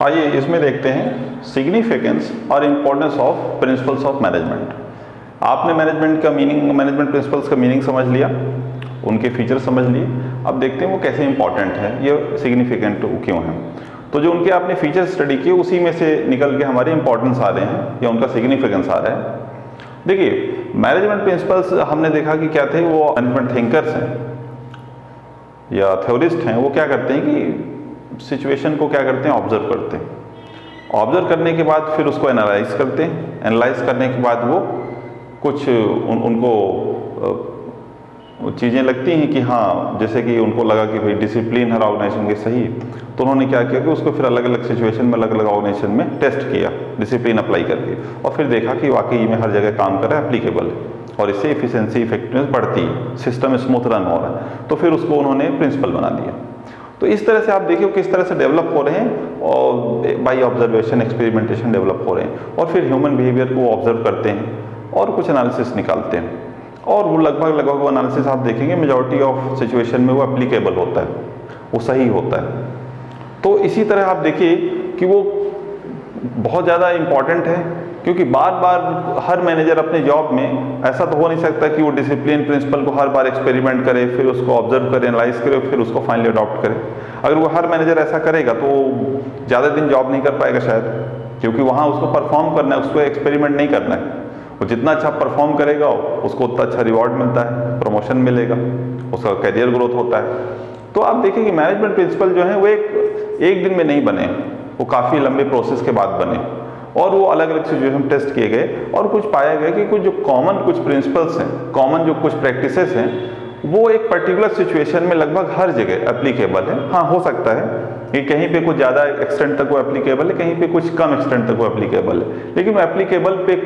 आइए इसमें देखते हैं सिग्निफिकेंस और importance of principles of management. आपने मैनेजमेंट प्रिंसिपल्स का मीनिंग समझ लिया, उनके फीचर समझ लिए। अब देखते हैं वो कैसे इंपॉर्टेंट है, ये सिग्निफिकेंट क्यों है। तो जो उनके आपने फीचर स्टडी किए उसी में से निकल के हमारे इंपॉर्टेंस आ रहे हैं या उनका सिग्निफिकेंस आ रहा है। देखिए, मैनेजमेंट प्रिंसिपल्स हमने देखा कि क्या थे, वो मैनेजमेंट थिंकर्स हैं या थ्योरिस्ट हैं। वो क्या करते हैं कि सिचुएशन को क्या करते हैं, ऑब्जर्व करते हैं। ऑब्जर्व करने के बाद फिर उसको एनालाइज करते हैं। एनालाइज करने के बाद वो कुछ उनको चीज़ें लगती हैं कि हाँ, जैसे कि उनको लगा कि भाई डिसिप्लिन हर ऑर्गेनाइजेशन के सही, तो उन्होंने क्या किया कि उसको फिर अलग अलग सिचुएशन में अलग अलग ऑर्गेनाइजेशन में टेस्ट किया डिसिप्लिन अप्लाई करके, और फिर देखा कि वाकई में हर जगह काम कर रहा है, एप्लीकेबल है और इससे इफिशिएंसी इफेक्टिवनेस बढ़ती है, सिस्टम स्मूथ रन हो रहा है। तो फिर उसको उन्होंने प्रिंसिपल बना दिया। तो इस तरह से आप देखिए किस तरह से डेवलप हो रहे हैं, और बाई ऑब्जर्वेशन एक्सपेरिमेंटेशन डेवलप हो रहे हैं, और फिर ह्यूमन बिहेवियर को ऑब्जर्व करते हैं और कुछ एनालिसिस निकालते हैं, और वो लगभग वो एनालिसिस आप देखेंगे मेजॉरिटी ऑफ सिचुएशन में वो एप्लीकेबल होता है, वो सही होता है। तो इसी तरह आप देखिए कि वो बहुत ज़्यादा इम्पॉर्टेंट है, क्योंकि बार बार हर मैनेजर अपने जॉब में ऐसा तो हो नहीं सकता कि वो डिसिप्लिन प्रिंसिपल को हर बार एक्सपेरिमेंट करे, फिर उसको ऑब्जर्व करे, एनालाइज करे, फिर उसको फाइनली अडॉप्ट करे। अगर वो हर मैनेजर ऐसा करेगा तो ज़्यादा दिन जॉब नहीं कर पाएगा शायद, क्योंकि वहाँ उसको परफॉर्म करना है, उसको एक्सपेरिमेंट नहीं करना है। वो जितना अच्छा परफॉर्म करेगा उसको उतना अच्छा रिवॉर्ड मिलता है, प्रमोशन मिलेगा, उसका करियर ग्रोथ होता है। तो आप देखिए कि मैनेजमेंट प्रिंसिपल जो है वो एक दिन में नहीं बने, वो काफ़ी लंबे प्रोसेस के बाद बने, और वो अलग अलग सिचुएशन टेस्ट किए गए, और कुछ पाया गया कि कुछ जो कॉमन कुछ प्रिंसिपल्स हैं, कॉमन जो कुछ प्रैक्टिसेस हैं, वो एक पर्टिकुलर सिचुएशन में लगभग हर जगह एप्लीकेबल है। हाँ, हो सकता है कि कहीं पे कुछ ज़्यादा एक्सटेंट तक वो एप्लीकेबल है, कहीं पे कुछ कम एक्सटेंट तक वो एप्लीकेबल है, लेकिन वो एप्लीकेबल पे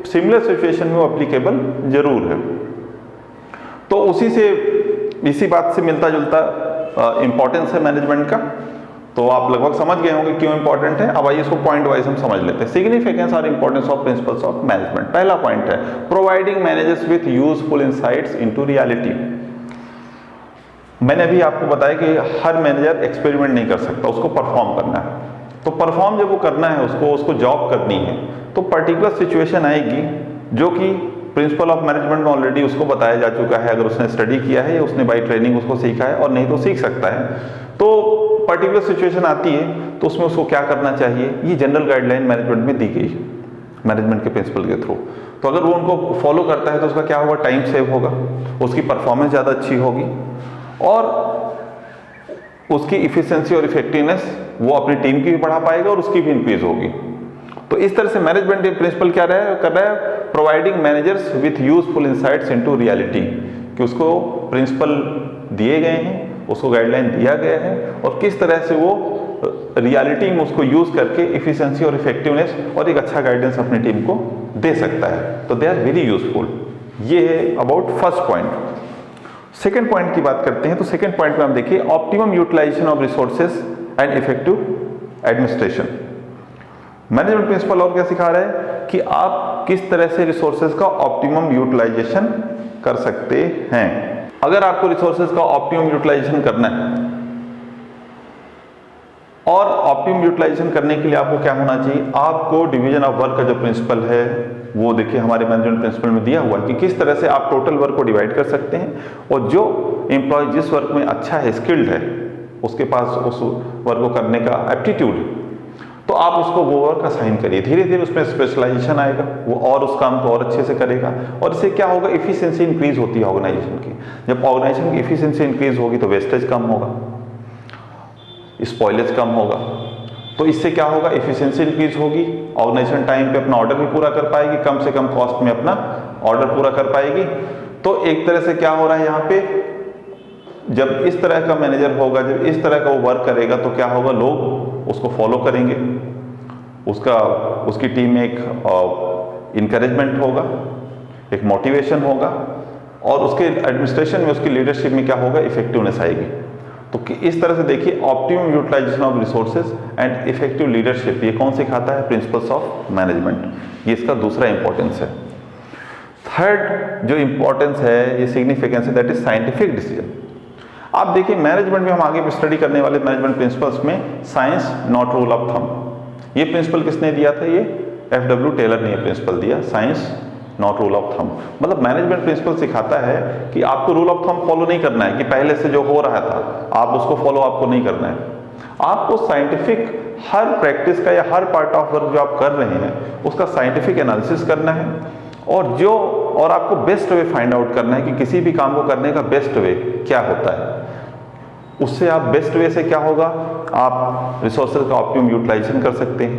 सिमिलर सिचुएशन में वो एप्लीकेबल जरूर है। तो इसी बात से मिलता जुलता इंपॉर्टेंस है मैनेजमेंट का। तो आप लगभग समझ गए होंगे क्यों इंपॉर्टेंट है। अब आइए इसको पॉइंट वाइज हम समझ लेते हैं। सिग्निफिकेंस और importance of principles of management. पहला पॉइंट है providing managers with useful insights into reality. मैंने अभी आपको बताया कि हर मैनेजर एक्सपेरिमेंट नहीं कर सकता, उसको परफॉर्म करना है। तो परफॉर्म जब वो करना है, उसको जॉब करनी है, तो पर्टिकुलर सिचुएशन आएगी जो कि प्रिंसिपल ऑफ मैनेजमेंट में ऑलरेडी उसको बताया जा चुका है, अगर उसने स्टडी किया है या उसने बाई ट्रेनिंग उसको सीखा है, और नहीं तो सीख सकता है। तो पर्टिकुलर सिचुएशन आती है तो उसमें उसको क्या करना चाहिए, ये जनरल गाइडलाइन मैनेजमेंट में दी गई है मैनेजमेंट के प्रिंसिपल के थ्रू। तो अगर वो उनको फॉलो करता है तो उसका क्या होगा, टाइम सेव होगा, उसकी परफॉर्मेंस ज़्यादा अच्छी होगी, और उसकी इफिशिएंसी और इफेक्टिवनेस वो अपनी टीम की भी बढ़ा पाएगा और उसकी भी इंक्रीज होगी। तो इस तरह से मैनेजमेंट प्रिंसिपल क्या कर रहा है, providing managers with useful insights into reality, कि उसको प्रिंसिपल दिए गए हैं, उसको गाइडलाइन दिया गया है, और किस तरह से वो रियलिटी में उसको यूज करके इफिशिएंसी और इफेक्टिवनेस और एक अच्छा गाइडेंस अपनी टीम को दे सकता है। तो दे आर वेरी यूजफुल। ये है about first point. Second point की बात करते हैं। तो सेकेंड पॉइंट में हम देखिए optimum utilisation of resources and effective administration. Management principle और क्या सिखा रहा है कि आप किस तरह से रिसोर्सेज का ऑप्टिमम यूटिलाइजेशन कर सकते हैं। अगर आपको रिसोर्सेज का ऑप्टिमम यूटिलाइजेशन करना है, और ऑप्टिमम यूटिलाइजेशन करने के लिए आपको क्या होना चाहिए, आपको डिवीजन ऑफ वर्क का जो प्रिंसिपल है वो देखिए हमारे मैनेजमेंट प्रिंसिपल में दिया हुआ है कि किस तरह से आप टोटल वर्क को डिवाइड कर सकते हैं, और जो एम्प्लॉय जिस वर्क में अच्छा है, स्किल्ड है, उसके पास उस वर्क को करने का एप्टीट्यूड है, तो आप उसको वो वर्क असाइन करिए। धीरे धीरे उसमें स्पेशलाइजेशन आएगा, वो और उस काम को और अच्छे से करेगा, और इससे क्या होगा, इफिशिएंसी इंक्रीज होती है ऑर्गेनाइजेशन की। जब ऑर्गेनाइजेशन की इफिशिएंसी इंक्रीज होगी तो वेस्टेज कम होगा, स्पॉइलेज कम होगा। तो इससे क्या होगा, इफिशिएंसी इंक्रीज होगी, ऑर्गेनाइजेशन टाइम पे अपना ऑर्डर भी पूरा कर पाएगी, कम से कम कॉस्ट में अपना ऑर्डर पूरा कर पाएगी। तो एक तरह से क्या हो रहा है यहाँ पे, जब इस तरह का मैनेजर होगा, जब इस तरह का वो वर्क करेगा, तो क्या होगा, लोग उसको फॉलो करेंगे, उसकी टीम में एक इनकरेजमेंट होगा, एक मोटिवेशन होगा, और उसके एडमिनिस्ट्रेशन में, उसकी लीडरशिप में क्या होगा, इफेक्टिवनेस आएगी। तो इस तरह से देखिए optimum utilisation of resources and effective leadership, ये कौन सिखाता है, प्रिंसिपल्स ऑफ मैनेजमेंट। ये इसका दूसरा इंपॉर्टेंस है। थर्ड जो इंपॉर्टेंस है, ये सिग्निफिकेंस है, दैट इज साइंटिफिक डिसीजन। आप देखिए मैनेजमेंट में हम आगे स्टडी करने वाले मैनेजमेंट प्रिंसिपल्स में science not rule of thumb, ये प्रिंसिपल किसने दिया था? ये FW टेलर ने ये प्रिंसिपल दिया, science not rule of thumb. मतलब मैनेजमेंट प्रिंसिपल सिखाता है कि आपको रूल ऑफ थंब फॉलो नहीं करना है कि पहले से जो हो रहा था आप उसको फॉलो आपको नहीं करना है। आपको साइंटिफिक हर प्रैक्टिस का या हर पार्ट ऑफ वर्क जो आप कर रहे हैं उसका साइंटिफिक एनालिसिस करना है और आपको बेस्ट वे फाइंड आउट करना है कि किसी भी काम को करने का बेस्ट वे क्या होता है। उससे आप बेस्ट वे से क्या होगा, आप रिसोर्सेज का ऑप्टिमम यूटिलाइजेशन कर सकते हैं,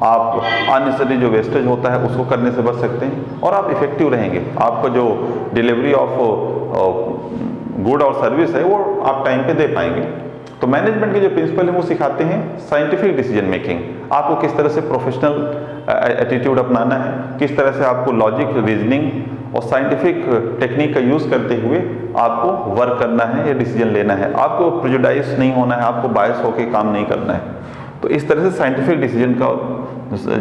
आप अननेसेसरी जो वेस्टेज होता है उसको करने से बच सकते हैं और आप इफेक्टिव रहेंगे। आपका जो डिलीवरी ऑफ गुड और सर्विस है वो आप टाइम पे दे पाएंगे। तो मैनेजमेंट के जो प्रिंसिपल है वो सिखाते हैं साइंटिफिक डिसीजन मेकिंग, आपको किस तरह से प्रोफेशनल एटीट्यूड अपनाना है, किस तरह से आपको लॉजिक, रीजनिंग और साइंटिफिक टेक्निक का यूज़ करते हुए आपको वर्क करना है या डिसीजन लेना है। आपको प्रेजुडाइज नहीं होना है, आपको बायस होकर काम नहीं करना है। तो इस तरह से साइंटिफिक डिसीजन का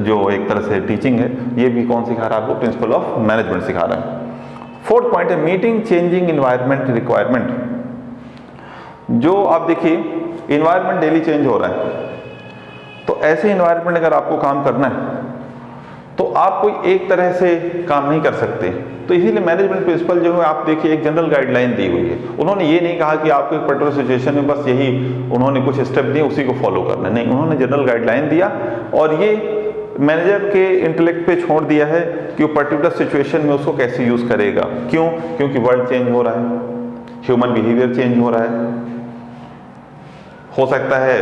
जो एक तरह से टीचिंग है ये भी कौन सिखा रहा है आपको? प्रिंसिपल ऑफ मैनेजमेंट सिखा रहा है। फोर्थ पॉइंट है मीटिंग चेंजिंग इन्वायरमेंट रिक्वायरमेंट। जो आप देखिए इन्वायरमेंट डेली चेंज हो रहा है, तो ऐसे इन्वायरमेंट अगर आपको काम करना है तो आप कोई एक तरह से काम नहीं कर सकते। तो इसीलिए मैनेजमेंट प्रिंसिपल जो है आप देखिए एक जनरल गाइडलाइन दी हुई है। उन्होंने ये नहीं कहा कि आपको एक पर्टिकुलर सिचुएशन में बस यही उन्होंने कुछ स्टेप दिए उसी को फॉलो करना, नहीं, उन्होंने जनरल गाइडलाइन दिया और ये मैनेजर के इंटेलेक्ट पे छोड़ दिया है कि वो पर्टिकुलर सिचुएशन में उसको कैसे यूज करेगा। क्यों? क्योंकि वर्ल्ड चेंज हो रहा है, ह्यूमन बिहेवियर चेंज हो रहा है। हो सकता है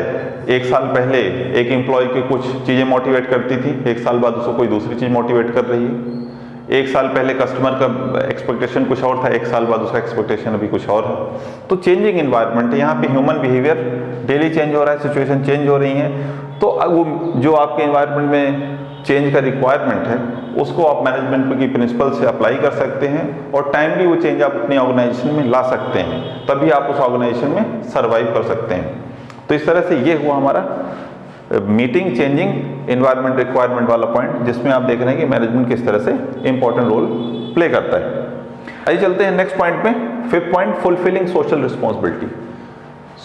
एक साल पहले एक एम्प्लॉय की कुछ चीज़ें मोटिवेट करती थी, एक साल बाद उसको कोई दूसरी चीज़ मोटिवेट कर रही है। एक साल पहले कस्टमर का एक्सपेक्टेशन कुछ और था, एक साल बाद उसका एक्सपेक्टेशन अभी कुछ और है। तो चेंजिंग इन्वायरमेंट है, यहाँ पे ह्यूमन बिहेवियर डेली चेंज हो रहा है, सिचुएशन चेंज हो रही है। तो वो जो आपके इन्वायरमेंट में चेंज का रिक्वायरमेंट है उसको आप मैनेजमेंट की प्रिंसिपल से अप्लाई कर सकते हैं और टाइमली वो चेंज आप अपनी ऑर्गेनाइजेशन में ला सकते हैं, तभी आप उस ऑर्गेनाइजेशन में सर्वाइव कर सकते हैं। तो इस तरह से ये हुआ हमारा मीटिंग चेंजिंग इन्वायरमेंट रिक्वायरमेंट वाला पॉइंट, जिसमें आप देख रहे हैं कि मैनेजमेंट किस तरह से इंपॉर्टेंट रोल प्ले करता है। आइए चलते हैं नेक्स्ट पॉइंट में। Fifth point, fulfilling social responsibility.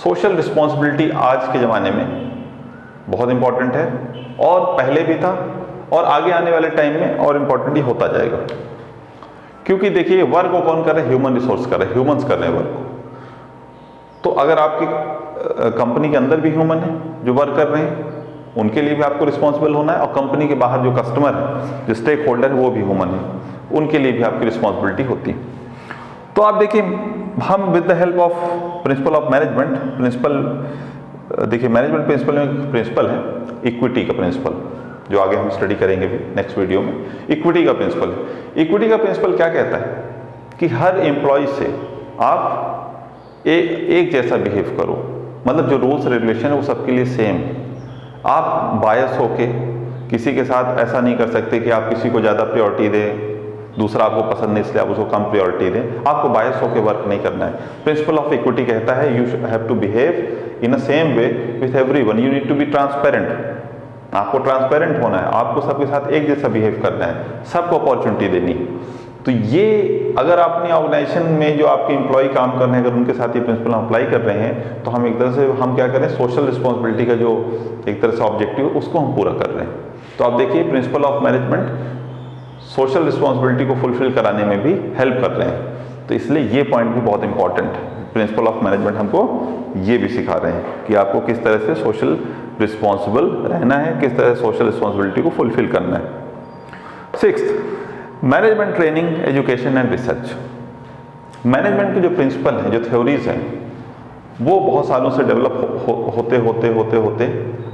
Social responsibility आज के ज़माने में बहुत इंपॉर्टेंट है और पहले भी था और आगे आने वाले टाइम में और इम्पॉर्टेंट ही होता जाएगा। क्योंकि देखिए वर्क को कौन कर रहा है? ह्यूमन रिसोर्स कर रहे हैं, ह्यूमंस कर रहे हैं वर्क को। तो अगर आपकी कंपनी के अंदर भी ह्यूमन है जो वर्क कर रहे हैं, उनके लिए भी आपको रिस्पॉन्सिबल होना है और कंपनी के बाहर जो कस्टमर है, जो स्टेक होल्डर है, वो भी ह्यूमन है, उनके लिए भी आपकी रिस्पॉन्सिबिलिटी होती है। तो आप देखिए हम with the help of principle of management, principle देखिए मैनेजमेंट प्रिंसिपल में एक प्रिंसिपल है इक्विटी का प्रिंसिपल, जो आगे हम स्टडी करेंगे भी नेक्स्ट वीडियो में। इक्विटी का प्रिंसिपल है। इक्विटी का प्रिंसिपल क्या कहता है कि हर एम्प्लॉय से आप एक जैसा बिहेव करो, मतलब जो रूल्स रेगुलेशन है वो सबके लिए सेम है। आप बायस होके किसी के साथ ऐसा नहीं कर सकते कि आप किसी को ज़्यादा प्रायोरिटी दें, दूसरा आपको पसंद नहीं इसलिए आप उसको कम प्रायोरिटी दें। आपको बायस होकर वर्क नहीं करना है। प्रिंसिपल ऑफ इक्विटी कहता है you have to behave in a same way with everyone, you need to be transparent. आपको ट्रांसपेरेंट होना है, आपको सबके साथ एक जैसा बिहेव करना है, सबको अपॉर्चुनिटी देनी है। तो ये अगर अपनी ऑर्गेनाइजेशन में जो आपके एम्प्लॉय काम कर रहे हैं अगर उनके साथ ये प्रिंसिपल अप्लाई कर रहे हैं तो हम एक तरह से हम क्या करें, सोशल रिस्पॉन्सिबिलिटी का जो एक तरह से ऑब्जेक्टिव है उसको हम पूरा कर रहे हैं। तो आप देखिए principal of management social responsibility को फुलफिल कराने में भी हेल्प कर रहे हैं। तो इसलिए ये पॉइंट भी बहुत इंपॉर्टेंट है। प्रिंसिपल ऑफ मैनेजमेंट हमको ये भी सिखा रहे हैं कि आपको किस तरह से सोशल रिस्पॉन्सिबल रहना है, किस तरह से सोशल रिस्पॉन्सिबिलिटी को फुलफिल करना है। Sixth, management training education and research. Management के जो प्रिंसिपल हैं, जो थ्योरीज हैं, वो बहुत सालों से डेवलप होते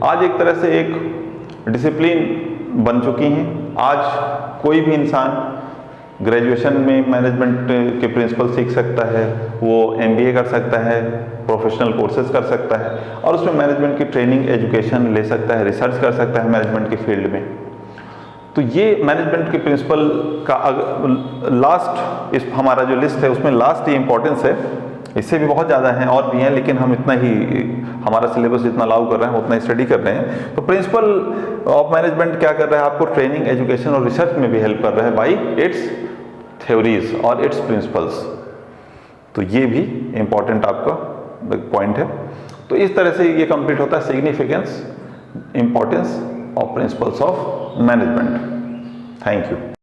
आज एक तरह से एक डिसिप्लिन बन चुकी हैं। आज कोई भी इंसान ग्रेजुएशन में मैनेजमेंट के प्रिंसिपल सीख सकता है, वो MBA कर सकता है, प्रोफेशनल कोर्सेज कर सकता है और उसमें मैनेजमेंट की ट्रेनिंग एजुकेशन ले सकता है, रिसर्च कर सकता है मैनेजमेंट की फील्ड में। तो ये मैनेजमेंट के प्रिंसिपल का लास्ट इस हमारा जो लिस्ट है उसमें लास्ट ही इंपॉर्टेंस है। इससे भी बहुत ज़्यादा हैं और भी हैं, लेकिन हम इतना ही हमारा सिलेबस जितना अलाउ कर रहे हैं उतना ही स्टडी कर रहे हैं। तो प्रिंसिपल ऑफ मैनेजमेंट क्या कर रहा है, आपको ट्रेनिंग एजुकेशन और रिसर्च में भी हेल्प कर रहा है बाई इट्स थ्योरीज और इट्स प्रिंसिपल्स। तो ये भी इंपॉर्टेंट आपका पॉइंट है। तो इस तरह से ये कंप्लीट होता है significance importance of principles of management. Thank you.